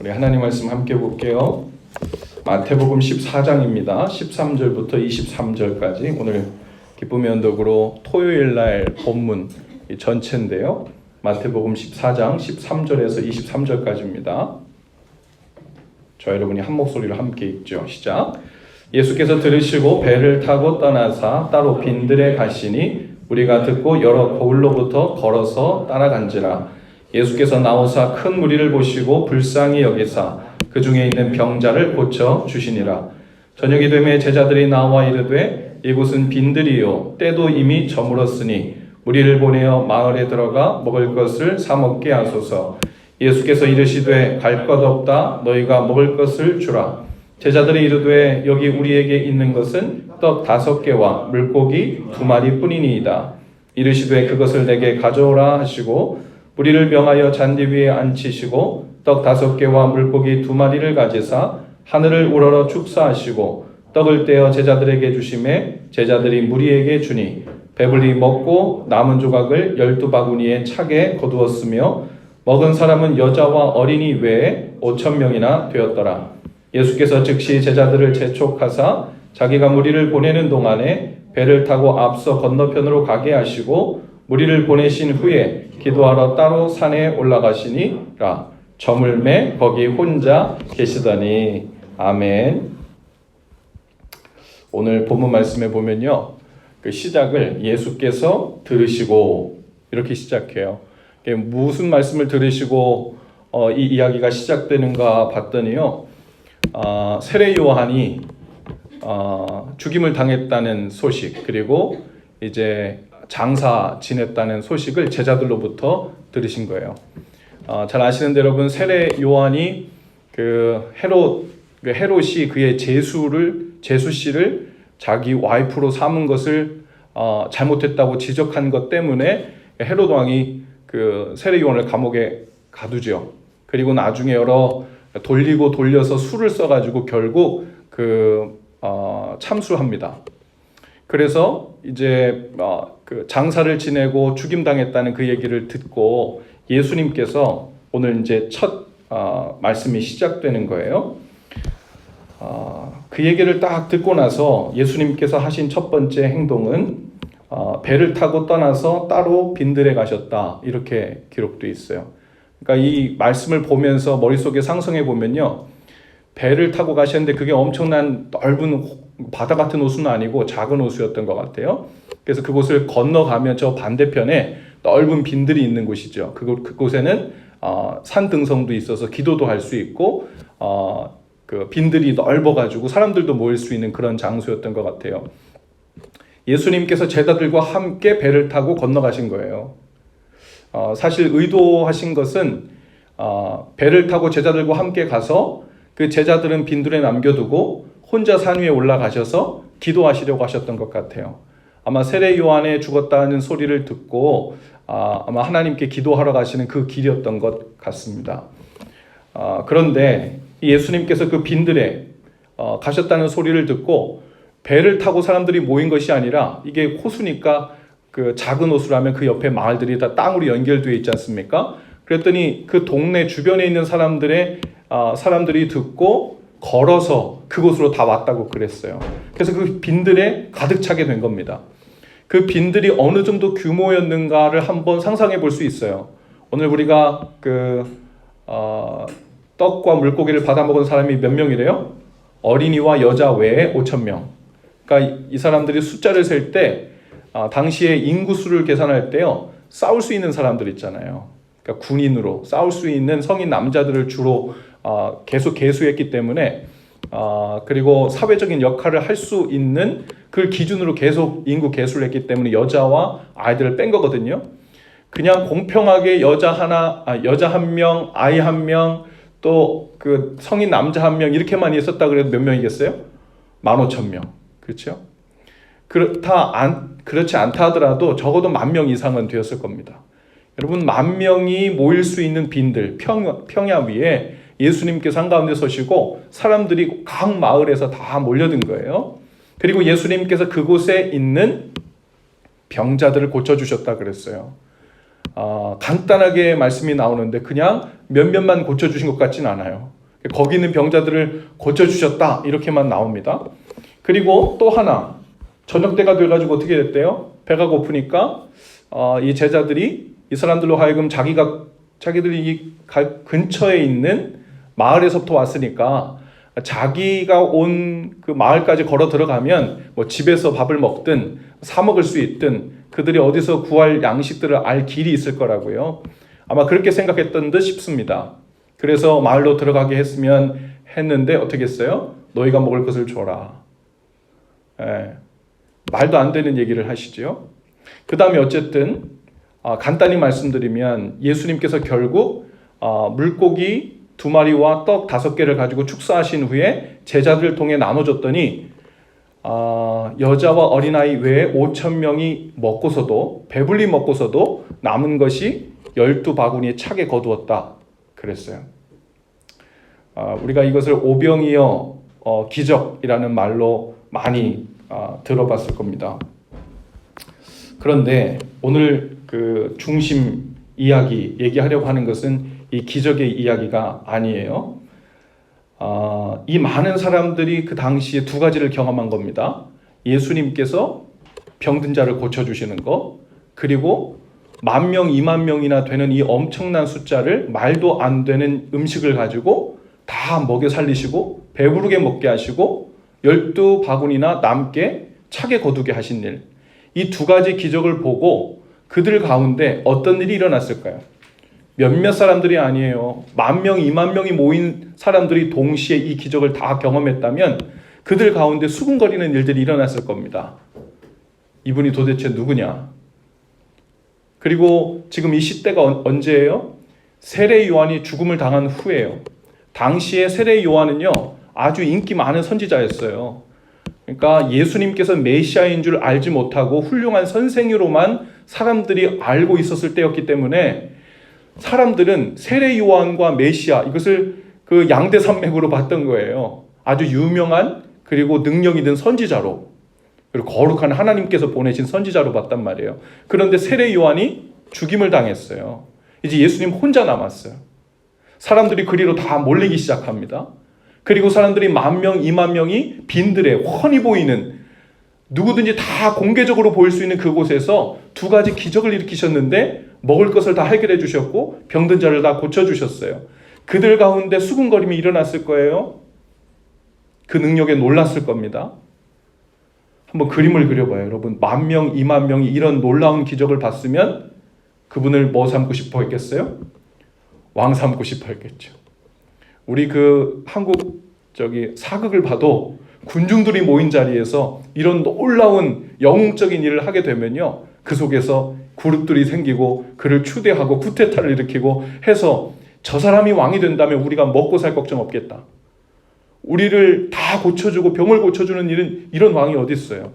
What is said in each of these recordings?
우리 하나님 말씀 함께 볼게요. 마태복음 14장입니다. 13절부터 23절까지 오늘 기쁨의 언덕으로 토요일 날 본문 전체인데요. 마태복음 14장 13절에서 23절까지입니다. 저 여러분이 한 목소리로 함께 읽죠. 시작. 예수께서 들으시고 배를 타고 떠나사 따로 빈들에 가시니 우리가 듣고 여러 고을로부터 걸어서 따라간지라. 예수께서 나오사 큰 무리를 보시고 불쌍히 여기사 그 중에 있는 병자를 고쳐 주시니라. 저녁이 되매 제자들이 나와 이르되 이곳은 빈들이요 때도 이미 저물었으니 무리를 보내어 마을에 들어가 먹을 것을 사 먹게 하소서. 예수께서 이르시되 갈 것 없다 너희가 먹을 것을 주라. 제자들이 이르되 여기 우리에게 있는 것은 떡 5개와 물고기 2마리 뿐이니이다. 이르시되 그것을 내게 가져오라 하시고 무리를 명하여 잔디 위에 앉히시고 떡 5개와 물고기 2마리를 가지사 하늘을 우러러 축사하시고 떡을 떼어 제자들에게 주시매 제자들이 무리에게 주니 배불리 먹고 남은 조각을 12바구니에 차게 거두었으며 먹은 사람은 여자와 어린이 외에 5,000명이나 되었더라. 예수께서 즉시 제자들을 재촉하사 자기가 무리를 보내는 동안에 배를 타고 앞서 건너편으로 가게 하시고 무리를 보내신 후에 기도하러 따로 산에 올라가시니라. 저물매 거기 혼자 계시더니. 아멘. 오늘 본문 말씀에 보면요, 그 시작을 예수께서 들으시고 이렇게 시작해요. 무슨 말씀을 들으시고 이 이야기가 시작되는가 봤더니요, 세례 요한이 죽임을 당했다는 소식, 그리고 이제 장사 지냈다는 소식을 제자들로부터 들으신 거예요. 잘 아시는 대로 여러분, 세례 요한이 그 헤롯이 그의 제수 씨를 자기 와이프로 삼은 것을 잘못했다고 지적한 것 때문에 헤롯 왕이 그 세례 요한을 감옥에 가두죠. 그리고 나중에 여러 돌리고 돌려서 수를 써가지고 결국 참수합니다. 그래서 이제 그 장사를 지내고 죽임당했다는 그 얘기를 듣고 예수님께서 오늘 이제 첫 말씀이 시작되는 거예요. 그 얘기를 딱 듣고 나서 예수님께서 하신 첫 번째 행동은 배를 타고 떠나서 따로 빈들에 가셨다, 이렇게 기록되어 있어요. 그러니까 이 말씀을 보면서 머릿속에 상상해 보면요, 배를 타고 가셨는데 그게 엄청난 넓은 바다 같은 호수는 아니고 작은 호수였던 것 같아요. 그래서 그곳을 건너가면 저 반대편에 넓은 빈들이 있는 곳이죠. 그곳에는 산 등성도 있어서 기도도 할 수 있고 그 빈들이 넓어가지고 사람들도 모일 수 있는 그런 장소였던 것 같아요. 예수님께서 제자들과 함께 배를 타고 건너가신 거예요. 사실 의도하신 것은 배를 타고 제자들과 함께 가서 그 제자들은 빈들에 남겨두고 혼자 산 위에 올라가셔서 기도하시려고 하셨던 것 같아요. 아마 세례 요한의 죽었다는 소리를 듣고 아마 하나님께 기도하러 가시는 그 길이었던 것 같습니다. 그런데 예수님께서 그 빈들에 가셨다는 소리를 듣고 배를 타고 사람들이 모인 것이 아니라, 이게 호수니까 그 작은 호수라면 그 옆에 마을들이 다 땅으로 연결되어 있지 않습니까? 그랬더니 그 동네 주변에 있는 사람들이 듣고 걸어서 그곳으로 다 왔다고 그랬어요. 그래서 그 빈들에 가득 차게 된 겁니다. 그 빈들이 어느 정도 규모였는가를 한번 상상해 볼 수 있어요. 오늘 우리가 떡과 물고기를 받아 먹은 사람이 몇 명이래요? 어린이와 여자 외에 5,000명. 그러니까 이 사람들이 숫자를 셀 때 당시에 인구수를 계산할 때요, 싸울 수 있는 사람들 있잖아요. 그러니까 군인으로 싸울 수 있는 성인 남자들을 주로 계속 계수했기 때문에 그리고 사회적인 역할을 할 수 있는 그걸 기준으로 계속 인구 계수를 했기 때문에 여자와 아이들을 뺀 거거든요. 그냥 공평하게 여자 한 명, 아이 한 명, 또 그 성인 남자 한 명 이렇게만 있었다 그래도 몇 명이겠어요? 15,000명. 그렇죠? 그렇지 않다 하더라도 적어도 10,000명 이상은 되었을 겁니다. 여러분, 10,000명이 모일 수 있는 빈들, 평야 위에 예수님께서 한가운데 서시고 사람들이 각 마을에서 다 몰려든 거예요. 그리고 예수님께서 그곳에 있는 병자들을 고쳐주셨다 그랬어요. 간단하게 말씀이 나오는데 그냥 몇몇만 고쳐주신 것 같진 않아요. 거기 있는 병자들을 고쳐주셨다 이렇게만 나옵니다. 그리고 또 하나, 저녁 때가 돼가지고 어떻게 됐대요? 배가 고프니까 이 제자들이 이 사람들로 하여금 자기들이 이 근처에 있는 마을에서부터 왔으니까 자기가 온 그 마을까지 걸어 들어가면 뭐 집에서 밥을 먹든 사 먹을 수 있든 그들이 어디서 구할 양식들을 알 길이 있을 거라고요. 아마 그렇게 생각했던 듯 싶습니다. 그래서 마을로 들어가게 했는데 어떻게 했어요? 너희가 먹을 것을 줘라. 말도 안 되는 얘기를 하시죠. 그 다음에 어쨌든 간단히 말씀드리면 예수님께서 결국 물고기 2마리와 떡 5개를 가지고 축사하신 후에 제자들을 통해 나눠줬더니 여자와 어린아이 외에 5,000명이 먹고서도 배불리 먹고서도 남은 것이 12바구니에 차게 거두었다 그랬어요. 우리가 이것을 오병이어 기적이라는 말로 많이 들어봤을 겁니다. 그런데 오늘 그 중심 이야기 얘기하려고 하는 것은 이 기적의 이야기가 아니에요. 이 많은 사람들이 그 당시에 2가지를 경험한 겁니다. 예수님께서 병든 자를 고쳐주시는 것, 그리고 10,000명, 20,000명이나 되는 이 엄청난 숫자를 말도 안 되는 음식을 가지고 다 먹여 살리시고 배부르게 먹게 하시고 12바구니나 남게 차게 거두게 하신 일. 이 2가지 기적을 보고 그들 가운데 어떤 일이 일어났을까요? 몇몇 사람들이 아니에요. 10,000명, 20,000명이 모인 사람들이 동시에 이 기적을 다 경험했다면 그들 가운데 수군거리는 일들이 일어났을 겁니다. 이분이 도대체 누구냐? 그리고 지금 이 시대가 언제예요? 세례 요한이 죽음을 당한 후예요. 당시에 세례 요한은요, 아주 인기 많은 선지자였어요. 그러니까 예수님께서 메시아인 줄 알지 못하고 훌륭한 선생으로만 사람들이 알고 있었을 때였기 때문에 사람들은 세례 요한과 메시아 이것을 그 양대 산맥으로 봤던 거예요. 아주 유명한 그리고 능력 있는 선지자로, 그리고 거룩한 하나님께서 보내신 선지자로 봤단 말이에요. 그런데 세례 요한이 죽임을 당했어요. 이제 예수님 혼자 남았어요. 사람들이 그리로 다 몰리기 시작합니다. 그리고 사람들이 10,000명, 20,000명이 빈들에 훤히 보이는, 누구든지 다 공개적으로 보일 수 있는 그곳에서 2가지 기적을 일으키셨는데 먹을 것을 다 해결해 주셨고 병든 자를 다 고쳐주셨어요. 그들 가운데 수군거림이 일어났을 거예요. 그 능력에 놀랐을 겁니다. 한번 그림을 그려봐요. 여러분, 10,000명, 20,000명이 이런 놀라운 기적을 봤으면 그분을 뭐 삼고 싶어 했겠어요? 왕 삼고 싶어 했겠죠. 우리 그 한국 사극을 봐도 군중들이 모인 자리에서 이런 놀라운 영웅적인 일을 하게 되면요, 그 속에서 그룹들이 생기고 그를 추대하고 쿠데타를 일으키고 해서 저 사람이 왕이 된다면 우리가 먹고 살 걱정 없겠다. 우리를 다 고쳐주고 병을 고쳐주는 이런 왕이 어디 있어요?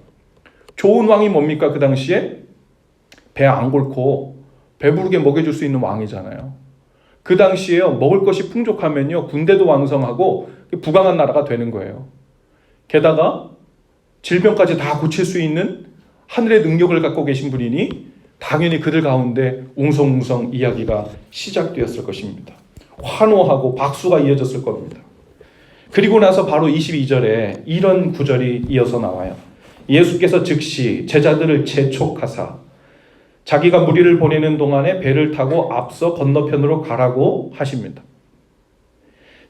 좋은 왕이 뭡니까? 그 당시에 배 안 곪고 배부르게 먹여줄 수 있는 왕이잖아요. 그 당시에요, 먹을 것이 풍족하면요, 군대도 왕성하고 부강한 나라가 되는 거예요. 게다가 질병까지 다 고칠 수 있는 하늘의 능력을 갖고 계신 분이니 당연히 그들 가운데 웅성웅성 이야기가 시작되었을 것입니다. 환호하고 박수가 이어졌을 겁니다. 그리고 나서 바로 22절에 이런 구절이 이어서 나와요. 예수께서 즉시 제자들을 재촉하사 자기가 무리를 보내는 동안에 배를 타고 앞서 건너편으로 가라고 하십니다.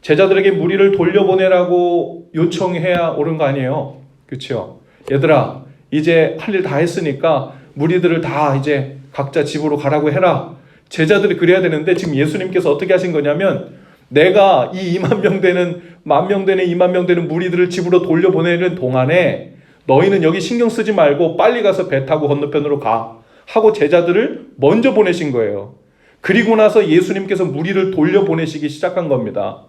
제자들에게 무리를 돌려보내라고 요청해야 옳은 거 아니에요? 그렇죠? 얘들아, 이제 할 일 다 했으니까 무리들을 다 이제 각자 집으로 가라고 해라. 제자들이 그래야 되는데 지금 예수님께서 어떻게 하신 거냐면, 내가 이 20,000명 되는, 10,000명 되는, 20,000명 되는 무리들을 집으로 돌려보내는 동안에 너희는 여기 신경 쓰지 말고 빨리 가서 배 타고 건너편으로 가 하고 제자들을 먼저 보내신 거예요. 그리고 나서 예수님께서 무리를 돌려보내시기 시작한 겁니다.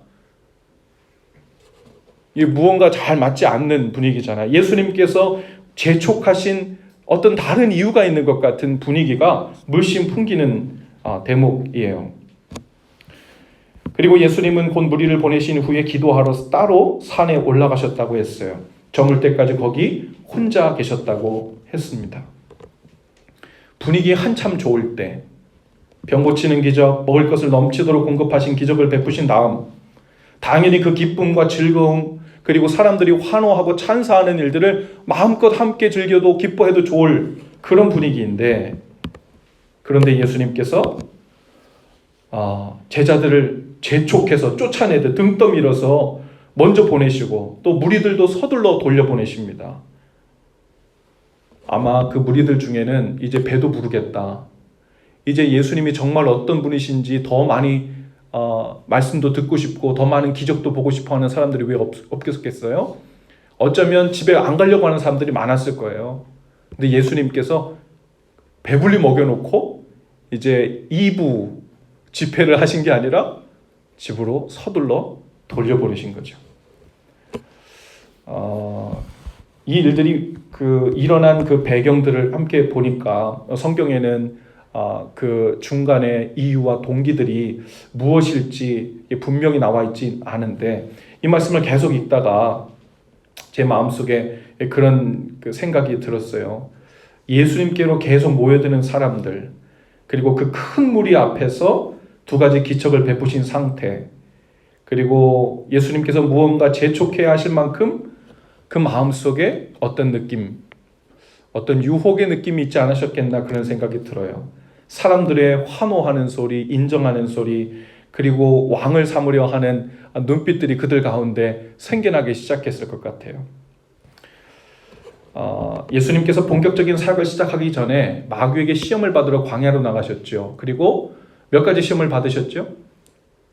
이게 무언가 잘 맞지 않는 분위기잖아요. 예수님께서 재촉하신 어떤 다른 이유가 있는 것 같은 분위기가 물씬 풍기는 대목이에요. 그리고 예수님은 곧 무리를 보내신 후에 기도하러 따로 산에 올라가셨다고 했어요. 저물 때까지 거기 혼자 계셨다고 했습니다. 분위기 한참 좋을 때, 병 고치는 기적, 먹을 것을 넘치도록 공급하신 기적을 베푸신 다음 당연히 그 기쁨과 즐거움 그리고 사람들이 환호하고 찬사하는 일들을 마음껏 함께 즐겨도 기뻐해도 좋을 그런 분위기인데, 그런데 예수님께서 제자들을 재촉해서 쫓아내듯 등 떠밀어서 먼저 보내시고 또 무리들도 서둘러 돌려보내십니다. 아마 그 무리들 중에는 이제 배도 부르겠다, 이제 예수님이 정말 어떤 분이신지 더 많이 말씀도 듣고 싶고 더 많은 기적도 보고 싶어하는 사람들이 왜 없겠어요? 어쩌면 집에 안 가려고 하는 사람들이 많았을 거예요. 근데 예수님께서 배불리 먹여놓고 이제 2부 집회를 하신 게 아니라 집으로 서둘러 돌려보내신 거죠. 이 일들이 일어난 그 배경들을 함께 보니까 성경에는 그 중간에 이유와 동기들이 무엇일지 분명히 나와 있지 않은데, 이 말씀을 계속 읽다가 제 마음속에 그런 생각이 들었어요. 예수님께로 계속 모여드는 사람들, 그리고 그 큰 무리 앞에서 두 가지 기적을 베푸신 상태, 그리고 예수님께서 무언가 재촉해야 하실 만큼 그 마음속에 어떤 느낌, 어떤 유혹의 느낌이 있지 않으셨겠나 그런 생각이 들어요. 사람들의 환호하는 소리, 인정하는 소리, 그리고 왕을 삼으려 하는 눈빛들이 그들 가운데 생겨나기 시작했을 것 같아요. 예수님께서 본격적인 사역을 시작하기 전에 마귀에게 시험을 받으러 광야로 나가셨죠. 그리고 몇 가지 시험을 받으셨죠?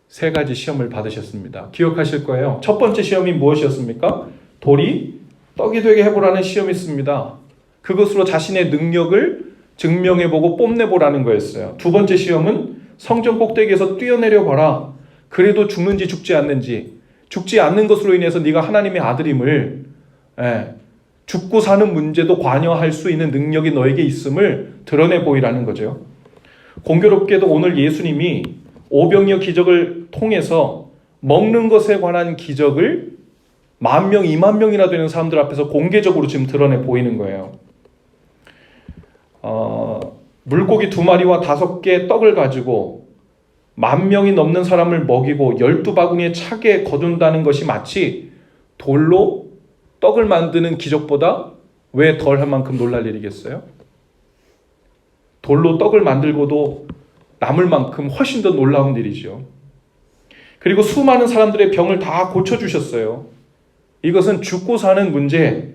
3가지 시험을 받으셨습니다. 기억하실 거예요. 첫 번째 시험이 무엇이었습니까? 돌이 떡이 되게 해보라는 시험이 있습니다. 그것으로 자신의 능력을 증명해보고 뽐내보라는 거였어요. 두 번째 시험은 성전 꼭대기에서 뛰어내려 봐라. 그래도 죽는지 죽지 않는지, 죽지 않는 것으로 인해서 네가 하나님의 아들임을, 죽고 사는 문제도 관여할 수 있는 능력이 너에게 있음을 드러내 보이라는 거죠. 공교롭게도 오늘 예수님이 오병이어 기적을 통해서 먹는 것에 관한 기적을 10,000명, 20,000명이나 되는 사람들 앞에서 공개적으로 지금 드러내 보이는 거예요. 물고기 2마리와 5개의 떡을 가지고 10,000명이 넘는 사람을 먹이고 12바구니에 차게 거둔다는 것이 마치 돌로 떡을 만드는 기적보다 왜 덜 한 만큼 놀랄 일이겠어요? 돌로 떡을 만들고도 남을 만큼 훨씬 더 놀라운 일이죠. 그리고 수많은 사람들의 병을 다 고쳐주셨어요. 이것은 죽고 사는 문제,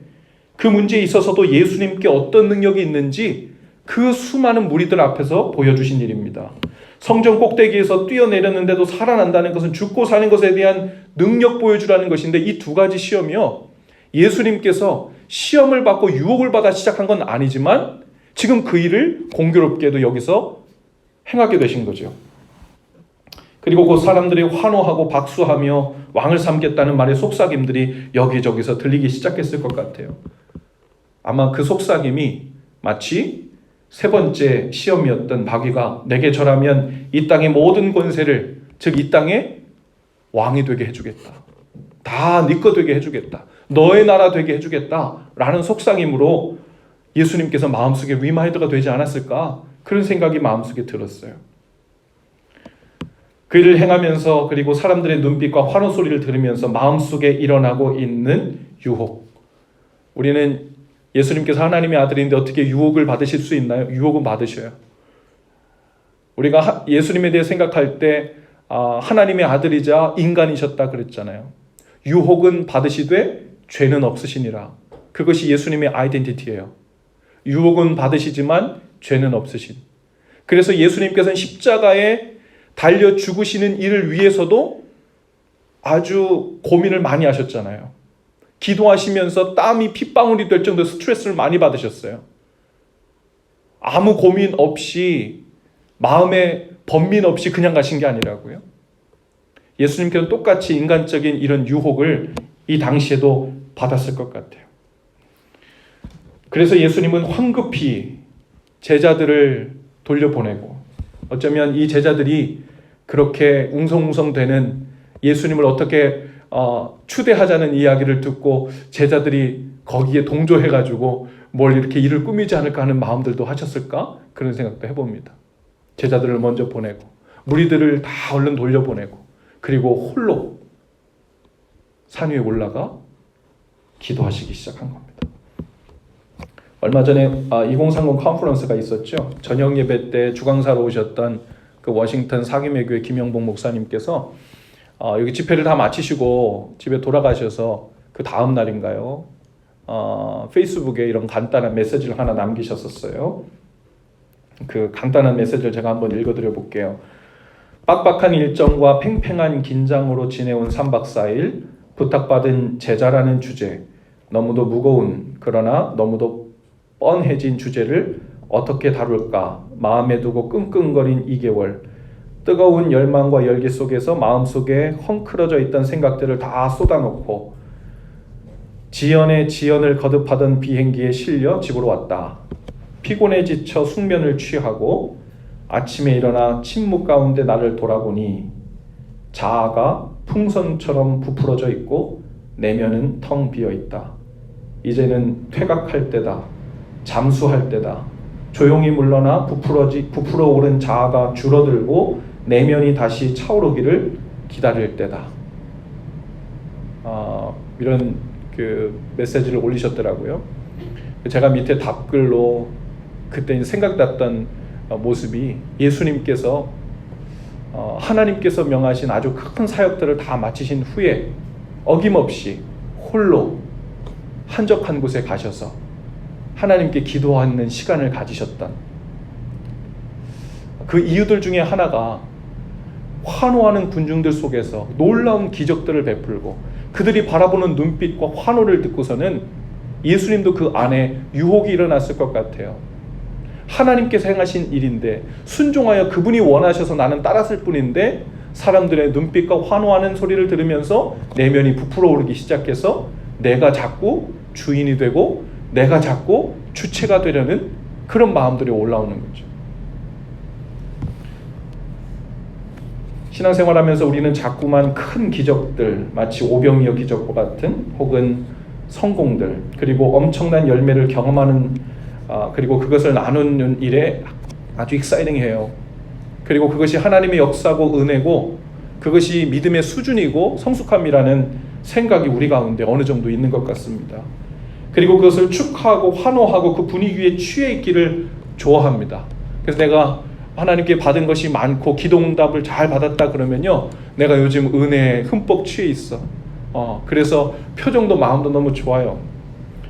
그 문제에 있어서도 예수님께 어떤 능력이 있는지 그 수많은 무리들 앞에서 보여주신 일입니다. 성전 꼭대기에서 뛰어내렸는데도 살아난다는 것은 죽고 사는 것에 대한 능력 보여주라는 것인데, 이 2가지 시험이요, 예수님께서 시험을 받고 유혹을 받아 시작한 건 아니지만 지금 그 일을 공교롭게도 여기서 행하게 되신 거죠. 그리고 그 사람들이 환호하고 박수하며 왕을 삼겠다는 말의 속삭임들이 여기저기서 들리기 시작했을 것 같아요. 아마 그 속삭임이 마치 3번째 시험이었던 마귀가 내게 절하면 이 땅의 모든 권세를, 즉 이 땅의 왕이 되게 해주겠다, 다 네 거 되게 해주겠다, 너의 나라 되게 해주겠다 라는 속삭임으로 예수님께서 마음속에 리마인드가 되지 않았을까, 그런 생각이 마음속에 들었어요. 그 일을 행하면서 그리고 사람들의 눈빛과 환호 소리를 들으면서 마음속에 일어나고 있는 유혹, 우리는 예수님께서 하나님의 아들인데 어떻게 유혹을 받으실 수 있나요? 유혹은 받으셔요. 우리가 예수님에 대해 생각할 때 하나님의 아들이자 인간이셨다 그랬잖아요. 유혹은 받으시되 죄는 없으시니라. 그것이 예수님의 아이덴티티예요. 유혹은 받으시지만 죄는 없으신. 그래서 예수님께서는 십자가에 달려 죽으시는 일을 위해서도 아주 고민을 많이 하셨잖아요. 기도하시면서 땀이 핏방울이 될 정도로 스트레스를 많이 받으셨어요. 아무 고민 없이, 마음에 번민 없이 그냥 가신 게 아니라고요. 예수님께서는 똑같이 인간적인 이런 유혹을 이 당시에도 받았을 것 같아요. 그래서 예수님은 황급히 제자들을 돌려보내고, 어쩌면 이 제자들이 그렇게 웅성웅성대는 예수님을 어떻게 추대하자는 이야기를 듣고 제자들이 거기에 동조해가지고 뭘 이렇게 일을 꾸미지 않을까 하는 마음들도 하셨을까? 그런 생각도 해봅니다. 제자들을 먼저 보내고 무리들을 다 얼른 돌려보내고 그리고 홀로 산 위에 올라가 기도하시기 시작한 겁니다. 얼마 전에 2030 컨퍼런스가 있었죠. 저녁 예배 때 주강사로 오셨던 그 워싱턴 사김회교회 김영복 목사님께서 여기 집회를 다 마치시고 집에 돌아가셔서 그 다음 날인가요? 페이스북에 이런 간단한 메시지를 하나 남기셨었어요. 그 간단한 메시지를 제가 한번 읽어드려 볼게요. 빡빡한 일정과 팽팽한 긴장으로 지내온 3박 4일, 부탁받은 제자라는 주제, 너무도 무거운 그러나 너무도 뻔해진 주제를 어떻게 다룰까 마음에 두고 끙끙거린 2개월, 뜨거운 열망과 열기 속에서 마음속에 헝클어져 있던 생각들을 다 쏟아놓고 지연에 지연을 거듭하던 비행기에 실려 집으로 왔다. 피곤해 지쳐 숙면을 취하고 아침에 일어나 침묵 가운데 나를 돌아보니 자아가 풍선처럼 부풀어져 있고 내면은 텅 비어 있다. 이제는 퇴각할 때다. 잠수할 때다. 조용히 물러나 부풀어 오른 자아가 줄어들고 내면이 다시 차오르기를 기다릴 때다. 이런 그 메시지를 올리셨더라고요. 제가 밑에 답글로 그때 생각났던 모습이 예수님께서 하나님께서 명하신 아주 큰 사역들을 다 마치신 후에 어김없이 홀로 한적한 곳에 가셔서 하나님께 기도하는 시간을 가지셨던 그 이유들 중에 하나가 환호하는 군중들 속에서 놀라운 기적들을 베풀고 그들이 바라보는 눈빛과 환호를 듣고서는 예수님도 그 안에 유혹이 일어났을 것 같아요. 하나님께서 행하신 일인데 순종하여 그분이 원하셔서 나는 따랐을 뿐인데 사람들의 눈빛과 환호하는 소리를 들으면서 내면이 부풀어 오르기 시작해서 내가 자꾸 주인이 되고 내가 자꾸 주체가 되려는 그런 마음들이 올라오는 거죠. 신앙생활하면서 우리는 자꾸만 큰 기적들, 마치 오병이어 기적과 같은 혹은 성공들, 그리고 엄청난 열매를 경험하는 그리고 그것을 나누는 일에 아주 익사이팅해요. 그리고 그것이 하나님의 역사고 은혜고 그것이 믿음의 수준이고 성숙함이라는 생각이 우리 가운데 어느 정도 있는 것 같습니다. 그리고 그것을 축하하고 환호하고 그 분위기에 취해 있기를 좋아합니다. 그래서 내가 하나님께 받은 것이 많고 기도응답을 잘 받았다 그러면요, 내가 요즘 은혜에 흠뻑 취해 있어. 그래서 표정도 마음도 너무 좋아요.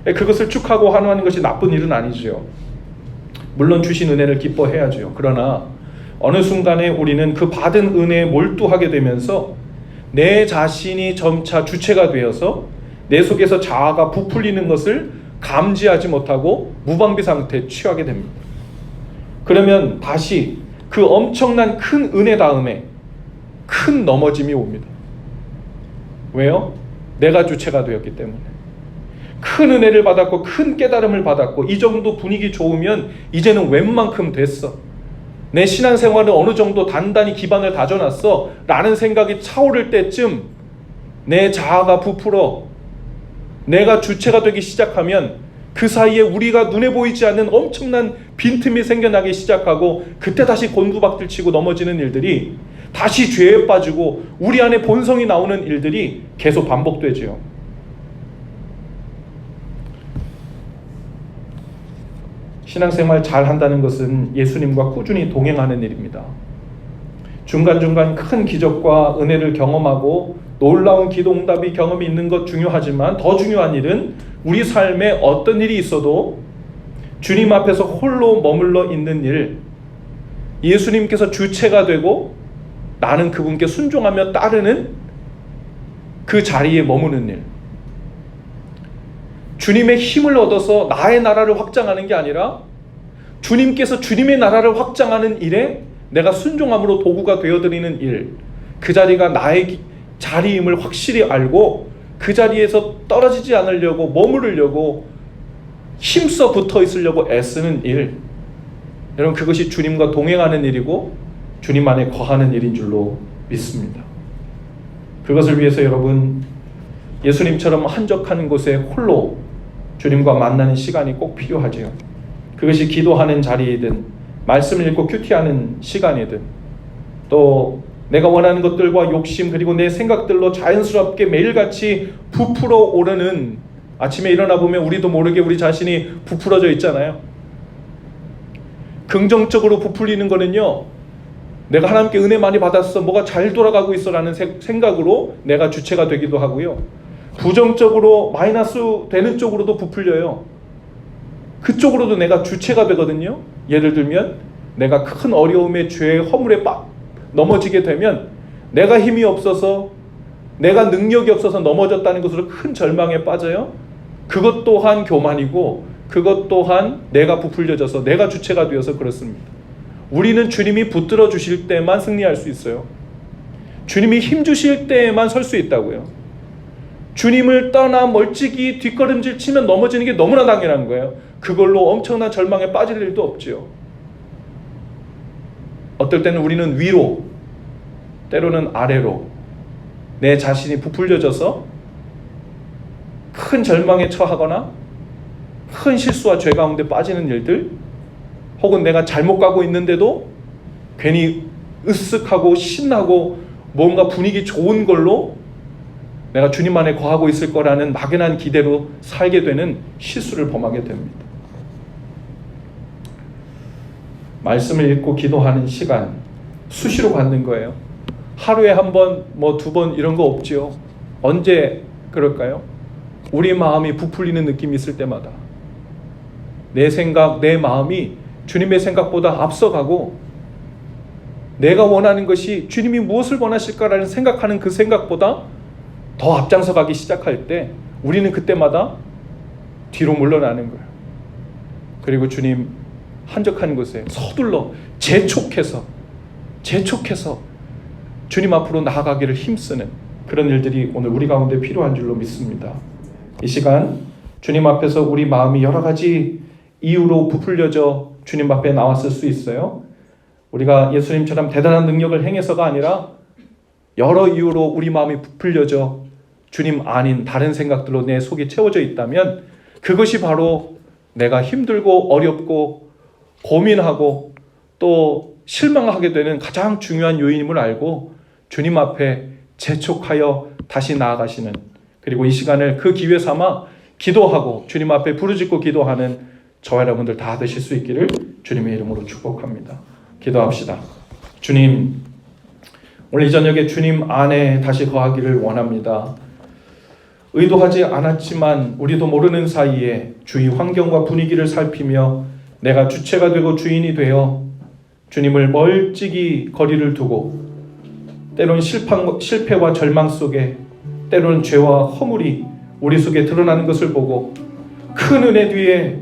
그것을 축하고 환호하는 것이 나쁜 일은 아니죠. 물론 주신 은혜를 기뻐해야죠. 그러나 어느 순간에 우리는 그 받은 은혜에 몰두하게 되면서 내 자신이 점차 주체가 되어서 내 속에서 자아가 부풀리는 것을 감지하지 못하고 무방비 상태에 취하게 됩니다. 그러면 다시 그 엄청난 큰 은혜 다음에 큰 넘어짐이 옵니다. 왜요? 내가 주체가 되었기 때문에. 큰 은혜를 받았고 큰 깨달음을 받았고 이 정도 분위기 좋으면 이제는 웬만큼 됐어. 내 신앙생활은 어느 정도 단단히 기반을 다져놨어 라는 생각이 차오를 때쯤 내 자아가 부풀어 내가 주체가 되기 시작하면 그 사이에 우리가 눈에 보이지 않는 엄청난 빈틈이 생겨나기 시작하고 그때 다시 곤두박질 치고 넘어지는 일들이 다시 죄에 빠지고 우리 안에 본성이 나오는 일들이 계속 반복되지요. 신앙생활 잘 한다는 것은 예수님과 꾸준히 동행하는 일입니다. 중간중간 큰 기적과 은혜를 경험하고 놀라운 기도응답이 경험이 있는 것 중요하지만 더 중요한 일은 우리 삶에 어떤 일이 있어도 주님 앞에서 홀로 머물러 있는 일, 예수님께서 주체가 되고 나는 그분께 순종하며 따르는 그 자리에 머무는 일, 주님의 힘을 얻어서 나의 나라를 확장하는 게 아니라 주님께서 주님의 나라를 확장하는 일에 내가 순종함으로 도구가 되어드리는 일, 그 자리가 나의 자리임을 확실히 알고 그 자리에서 떨어지지 않으려고 머무르려고 힘써 붙어 있으려고 애쓰는 일, 여러분 그것이 주님과 동행하는 일이고 주님 안에 거하는 일인 줄로 믿습니다. 그것을 위해서 여러분 예수님처럼 한적한 곳에 홀로 주님과 만나는 시간이 꼭 필요하지요. 그것이 기도하는 자리이든 말씀을 읽고 큐티하는 시간이든 또 내가 원하는 것들과 욕심 그리고 내 생각들로 자연스럽게 매일같이 부풀어 오르는, 아침에 일어나 보면 우리도 모르게 우리 자신이 부풀어져 있잖아요. 긍정적으로 부풀리는 거는요, 내가 하나님께 은혜 많이 받았어, 뭐가 잘 돌아가고 있어 라는 생각으로 내가 주체가 되기도 하고요. 부정적으로 마이너스 되는 쪽으로도 부풀려요. 그쪽으로도 내가 주체가 되거든요. 예를 들면 내가 큰 어려움에 죄의 허물에 넘어지게 되면 내가 힘이 없어서, 내가 능력이 없어서 넘어졌다는 것으로 큰 절망에 빠져요. 그것 또한 교만이고 그것 또한 내가 부풀려져서 내가 주체가 되어서 그렇습니다. 우리는 주님이 붙들어 주실 때만 승리할 수 있어요. 주님이 힘 주실 때에만 설 수 있다고요. 주님을 떠나 멀찍이 뒷걸음질 치면 넘어지는 게 너무나 당연한 거예요. 그걸로 엄청난 절망에 빠질 일도 없지요. 어떨 때는 우리는 위로, 때로는 아래로 내 자신이 부풀려져서 큰 절망에 처하거나 큰 실수와 죄 가운데 빠지는 일들, 혹은 내가 잘못 가고 있는데도 괜히 으쓱하고 신나고 뭔가 분위기 좋은 걸로 내가 주님 안에 거하고 있을 거라는 막연한 기대로 살게 되는 실수를 범하게 됩니다. 말씀을 읽고 기도하는 시간 수시로 갖는 거예요. 하루에 한 번, 두 번 이런 거 없지요. 언제 그럴까요? 우리 마음이 부풀리는 느낌이 있을 때마다, 내 생각, 내 마음이 주님의 생각보다 앞서가고 내가 원하는 것이 주님이 무엇을 원하실까라는 생각하는 그 생각보다 더 앞장서 가기 시작할 때 우리는 그때마다 뒤로 물러나는 거예요. 그리고 주님 한적한 곳에 서둘러 재촉해서 주님 앞으로 나아가기를 힘쓰는 그런 일들이 오늘 우리 가운데 필요한 줄로 믿습니다. 이 시간 주님 앞에서 우리 마음이 여러 가지 이유로 부풀려져 주님 앞에 나왔을 수 있어요. 우리가 예수님처럼 대단한 능력을 행해서가 아니라 여러 이유로 우리 마음이 부풀려져 주님 아닌 다른 생각들로 내 속이 채워져 있다면 그것이 바로 내가 힘들고 어렵고 고민하고 또 실망하게 되는 가장 중요한 요인임을 알고 주님 앞에 재촉하여 다시 나아가시는, 그리고 이 시간을 그 기회 삼아 기도하고 주님 앞에 부르짖고 기도하는 저와 여러분들 다 되실 수 있기를 주님의 이름으로 축복합니다. 기도합시다. 주님, 오늘 이 저녁에 주님 안에 다시 거하기를 원합니다. 의도하지 않았지만 우리도 모르는 사이에 주위 환경과 분위기를 살피며 내가 주체가 되고 주인이 되어 주님을 멀찍이 거리를 두고 때로는 실패와 절망 속에, 때로는 죄와 허물이 우리 속에 드러나는 것을 보고 큰 은혜 뒤에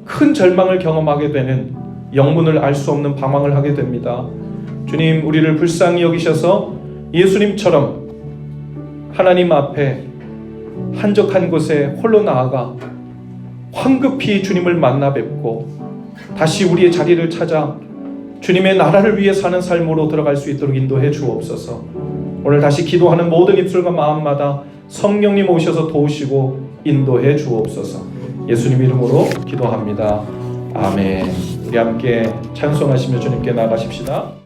큰 절망을 경험하게 되는, 영문을 알 수 없는 방황을 하게 됩니다. 주님, 우리를 불쌍히 여기셔서 예수님처럼 하나님 앞에 한적한 곳에 홀로 나아가 황급히 주님을 만나 뵙고 다시 우리의 자리를 찾아 주님의 나라를 위해 사는 삶으로 들어갈 수 있도록 인도해 주옵소서. 오늘 다시 기도하는 모든 입술과 마음마다 성령님 오셔서 도우시고 인도해 주옵소서. 예수님 이름으로 기도합니다. 아멘. 우리 함께 찬송하시며 주님께 나아가십시다.